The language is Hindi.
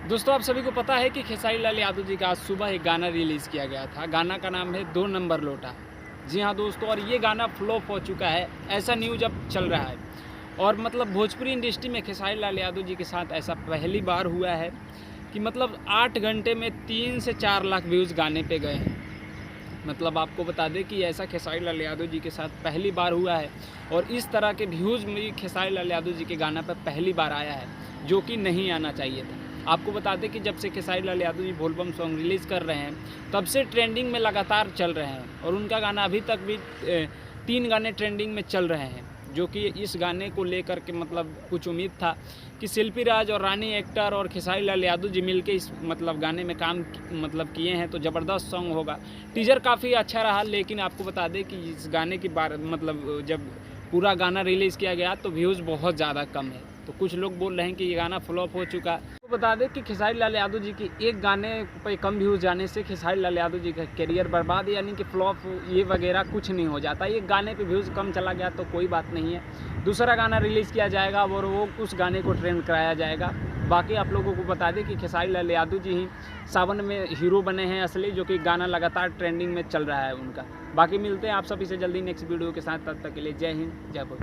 दोस्तों, आप सभी को पता है कि खेसारी लाल यादव जी का आज सुबह एक गाना रिलीज़ किया गया था। गाना का नाम है 2 नंबर लोटा। जी हाँ दोस्तों, और ये गाना फ्लॉप हो चुका है, ऐसा न्यूज़ अब चल रहा है। और मतलब भोजपुरी इंडस्ट्री में खेसारी लाल यादव जी के साथ ऐसा पहली बार हुआ है कि मतलब 8 घंटे में 3 से 4 लाख व्यूज़ गाने पे गए हैं। मतलब आपको बता दें कि ऐसा खेसारी लाल यादव जी के साथ पहली बार हुआ है और इस तरह के व्यूज़ भी खेसारी लाल यादव जी के गाना पर पहली बार आया है, जो कि नहीं आना चाहिए था। आपको बता दें कि जब से खेसारी लाल यादव जी बोलबम सॉन्ग रिलीज़ कर रहे हैं, तब से ट्रेंडिंग में लगातार चल रहे हैं और उनका गाना अभी तक भी 3 गाने ट्रेंडिंग में चल रहे हैं, जो कि इस गाने को लेकर के मतलब कुछ उम्मीद था कि शिल्पी राज और रानी एक्टर और खेसारी लाल यादव जी मिलके इस मतलब गाने में काम मतलब किए हैं तो ज़बरदस्त सॉन्ग होगा। टीज़र काफ़ी अच्छा रहा, लेकिन आपको बता दें कि इस गाने की बार मतलब जब पूरा गाना रिलीज़ किया गया तो व्यूज़ बहुत ज़्यादा कम है। तो कुछ लोग बोल रहे हैं कि ये गाना फ्लॉप हो चुका। तो बता दें कि खेसारी लाल यादव जी की एक गाने पे कम व्यूज़ जाने से खेसारी लाल यादव जी का करियर बर्बाद यानी कि फ्लॉप ये वगैरह कुछ नहीं हो जाता। एक गाने पे व्यूज़ कम चला गया तो कोई बात नहीं है, दूसरा गाना रिलीज़ किया जाएगा और वो उस गाने को ट्रेंड कराया जाएगा। बाकी आप लोगों को बता दें कि खेसारी लाल यादव जी ही सावन में हीरो बने हैं असली, जो कि गाना लगातार ट्रेंडिंग में चल रहा है उनका। बाकी मिलते हैं आप सभी से जल्दी नेक्स्ट वीडियो के साथ, तब तक के लिए जय हिंद, जय भारत।